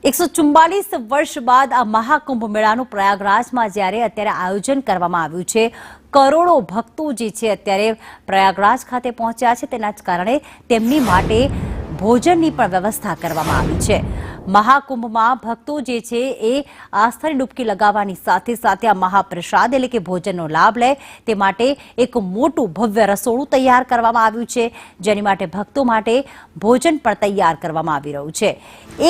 144 વર્ષ બાદ આ મહાકુંભ મેળાનું પ્રયાગરાજમાં જ્યારે અત્યારે આયોજન કરવામાં આવ્યું છે, કરોડો ભક્તો જે છે અત્યારે પ્રયાગરાજ ખાતે પહોંચ્યા છે, તેના જ કારણે તેમની માટે ભોજનની પણ વ્યવસ્થા કરવામાં આવી છે। મહાકુંભમાં ભક્તો જે છે એ આસ્થાની ડૂબકી લગાવવાની સાથે સાથે આ મહાપ્રસાદ એટલે કે ભોજનનો લાભ લે તે માટે એક મોટું ભવ્ય રસોડું તૈયાર કરવામાં આવ્યું છે, જેની માટે ભક્તો માટે ભોજન પણ તૈયાર કરવામાં આવી રહ્યું છે।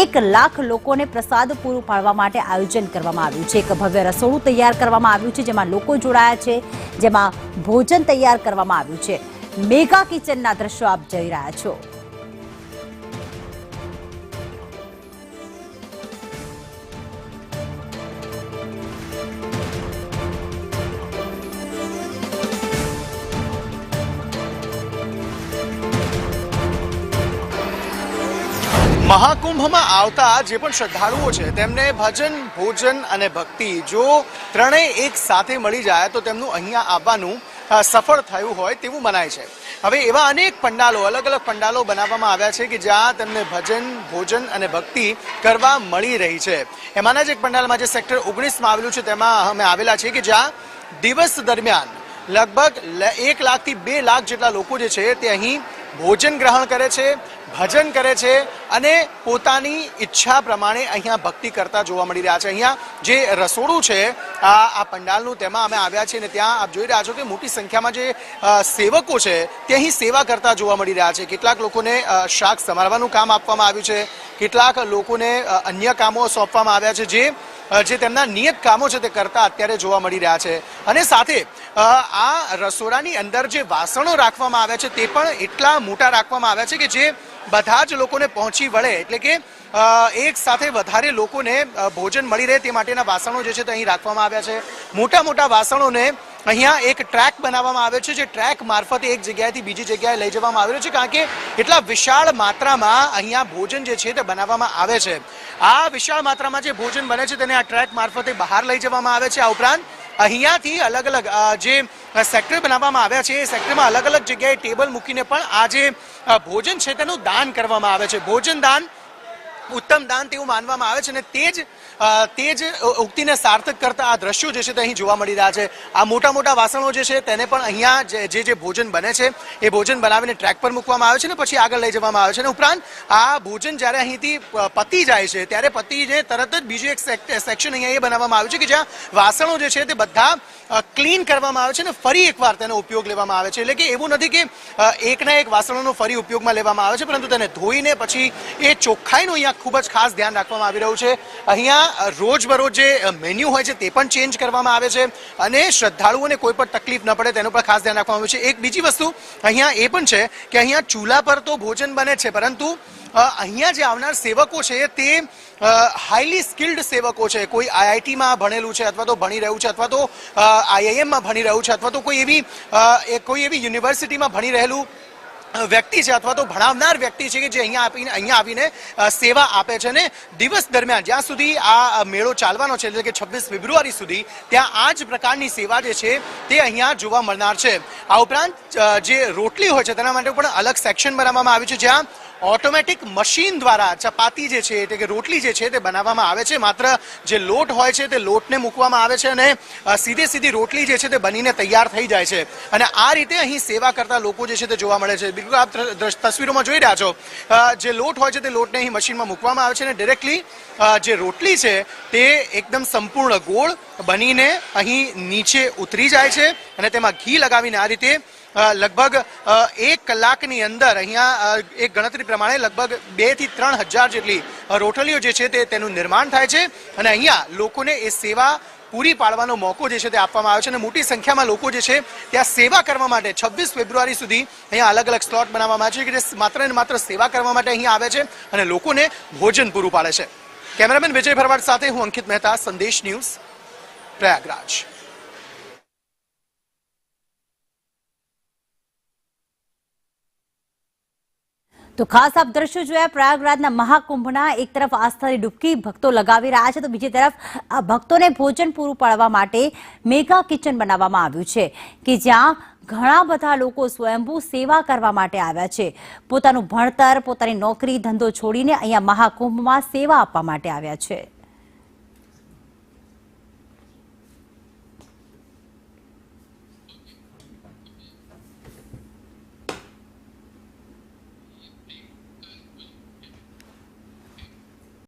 1 લાખ લોકોને પ્રસાદ પૂરું પાડવા માટે આયોજન કરવામાં આવ્યું છે। એક ભવ્ય રસોડું તૈયાર કરવામાં આવ્યું છે, જેમાં લોકો જોડાયા છે, જેમાં ભોજન તૈયાર કરવામાં આવ્યું છે। મેગા કિચનના દ્રશ્યો આપ જોઈ રહ્યા છો। મહાકુંભમાં આવતા જે પણ શ્રદ્ધાળુઓ છે તેમને ભજન, ભોજન અને ભક્તિ જો ત્રણેય એક સાથે મળી જાય તો તેમનું અહીંયા આવવાનું સફળ થયું હોય તેવું મનાય છે। હવે એવા અનેક પંડાલો, અલગ અલગ પંડાલો બનાવવામાં આવ્યા છે કે જ્યાં તેમને ભજન, ભોજન અને ભક્તિ કરવા મળી રહી છે। એમાંના જ એક પંડાલમાં જે સેક્ટર 19માં આવેલું છે તેમાં અમે આવેલા છે કે જ્યાં દિવસ દરમિયાન લગભગ 1 લાખથી 2 લાખ જેટલા લોકો જે છે તે અહીં ભોજન ગ્રહણ કરે છે, ભજન કરે છે અને પોતાની ઈચ્છા પ્રમાણે અહીંયા ભક્તિ કરતા જોવા મળી રહ્યા છે। અહીંયા જે રસોડું છે આ પંડાલનું તેમાં અમે આવ્યા છીએ અને ત્યાં આપ જોઈ રહ્યા છો કે મોટી સંખ્યામાં જે સેવકો છે તે અહીં સેવા કરતા જોવા મળી રહ્યા છે। કેટલાક લોકોને શાક સમારવાનું કામ આપવામાં આવ્યું છે, કેટલાક લોકોને અન્ય કામો સોંપવામાં આવ્યા છે જે તેમના નિયત કામો છે તે કરતા અત્યારે જોવા મળી રહ્યા છે। અને સાથે આ રસોડાની અંદર જે વાસણો રાખવામાં આવ્યા છે તે પણ એટલા મોટા રાખવામાં આવ્યા છે કે જે બધા જ લોકોને પહોંચી વળે, એટલે કે એક સાથે વધારે લોકોને ભોજન મળી રહે તે માટેના વાસણો જે છે તે અહીં રાખવામાં આવ્યા છે। મોટા મોટા વાસણોને અહીંયા એક ટ્રેક બનાવવામાં આવ્યો છે, જે ટ્રેક મારફતે એક જગ્યાએથી બીજી જગ્યાએ લઈ જવામાં આવ્યો છે, કારણ કે એટલા વિશાળ માત્રામાં અહીંયા ભોજન જે છે તે બનાવવામાં આવે છે। આ વિશાળ માત્રામાં જે ભોજન બને છે તેને આ ટ્રેક મારફતે બહાર લઈ જવામાં આવે છે। આ ઉપરાંત અહીંયાથી અલગ અલગ જે સેક્ટર બનાવવામાં આવ્યા છે એ સેક્ટરમાં અલગ અલગ જગ્યાએ ટેબલ મૂકીને પણ આ જે ભોજન છે તેનું દાન કરવામાં આવે છે। ભોજન દાન ઉત્તમ દાન તેવું માનવામાં આવે છે અને તે જ ઉક્તિને સાર્થક કરતા આ દ્રશ્યો જે છે તે અહીં જોવા મળી રહ્યા છે। આ મોટા મોટા વાસણો જે છે તેને પણ અહીંયા જે ભોજન બને છે એ ભોજન બનાવીને ટ્રેક પર મૂકવામાં આવે છે અને પછી આગળ લઈ જવામાં આવે છે। અને ઉપરાંત આ ભોજન જ્યારે અહીંથી પતી જાય છે ત્યારે પતીને તરત જ બીજું એક સેક્શન અહીંયા એ બનાવવામાં આવ્યું છે કે જ્યાં વાસણો જે છે તે બધા ક્લીન કરવામાં આવે છે અને ફરી એકવાર તેનો ઉપયોગ લેવામાં આવે છે। એટલે કે એવું નથી કે એકના એક વાસણોનો ફરી ઉપયોગમાં લેવામાં આવે છે, પરંતુ તેને ધોઈને પછી એ ચોખ્ખાઈનું અહીંયા ખૂબ જ ખાસ ધ્યાન રાખવામાં આવી રહ્યું છે। અહીંયા રોજબરોજ જે મેન્યુ હોય છે તે પણ ચેન્જ કરવામાં આવે છે અને શ્રદ્ધાળુઓને કોઈ પણ તકલીફ ન પડે તેનું પણ ખાસ ધ્યાન રાખવામાં આવે છે। એક બીજી વસ્તુ અહીંયા એ પણ છે કે અહીંયા ચૂલા પર તો ભોજન બને છે, પરંતુ અહીંયા જે આવનાર સેવકો છે તે હાઈલી સ્કિલ્ડ સેવકો છે। કોઈ આઈઆઈટીમાં ભણેલું છે અથવા તો ભણી રહ્યું છે અથવા તો આઈઆઈએમમાં ભણી રહ્યું છે અથવા તો કોઈ એવી યુનિવર્સિટીમાં ભણી રહેલું વ્યક્તિ છે અથવા તો ભણાવનાર વ્યક્તિ છે કે જે અહીંયા આવીને સેવા આપે છે। અને દિવસ દરમિયાન જ્યાં સુધી આ મેળો ચાલવાનો છે, એટલે કે 26 ફેબ્રુઆરી સુધી, ત્યાં આ જ પ્રકારની સેવા જે છે તે અહીંયા જોવા મળનાર છે। આ ઉપરાંત જે રોટલી હોય છે તેના માટે પણ અલગ સેક્શન બનાવવામાં આવ્યું છે, જ્યાં ઓટોમેટિક મશીન દ્વારા ચપાતી જે છે એટલે કે રોટલી જે છે તે બનાવવામાં આવે છે। માત્ર જે લોટ હોય છે તે લોટને મૂકવામાં આવે છે અને સીધી રોટલી જે છે તે બનીને તૈયાર થઈ જાય છે। અને આ રીતે અહીં સેવા કરતા લોકો જે છે તે જોવા મળે છે। બિલકુલ આપ તસવીરોમાં જોઈ રહ્યા છો, જે લોટ હોય છે તે લોટને અહીં મશીનમાં મૂકવામાં આવે છે અને ડિરેક્ટલી જે રોટલી છે તે એકદમ સંપૂર્ણ ગોળ બનીને અહીં નીચે ઉતરી જાય છે અને તેમાં ઘી લગાવીને આ રીતે લગભગ 1 કલાકની અંદર અહીંયા એક ગણતરી પ્રમાણે લગભગ 2 થી 3 હજાર જેટલી રોટલીઓ જે છે તેનું નિર્માણ થાય છે અને અહીંયા લોકોને એ સેવા પૂરી પાડવાનો મોકો જે છે તે આપવામાં આવે છે। અને મોટી સંખ્યામાં લોકો જે છે ત્યાં સેવા કરવા માટે 26 ફેબ્રુઆરી સુધી અહીંયા અલગ અલગ સ્લોટ બનાવવામાં આવે છે કે જે માત્ર ને માત્ર સેવા કરવા માટે અહીંયા આવે છે અને લોકોને ભોજન પૂરું પાડે છે। કેમેરામેન વિજય ભરવાડ સાથે હું અંકિત મહેતા, સંદેશ ન્યૂઝ, પ્રયાગરાજ। તો ખાસ આપ દ્રશ્યો જોયા પ્રયાગરાજના મહાકુંભના એક તરફ આસ્થાની ડૂબકી ભક્તો લગાવી રહ્યા છે તો બીજી તરફ આ ભક્તોને ભોજન પૂરું પાડવા માટે મેગા કિચન બનાવવામાં આવ્યું છે કે જ્યાં ઘણા બધા લોકો સ્વયંભૂ સેવા કરવા માટે આવ્યા છે. પોતાનું ભણતર પોતાની નોકરી ધંધો છોડીને અહીંયા મહાકુંભમાં સેવા આપવા માટે આવ્યા છે.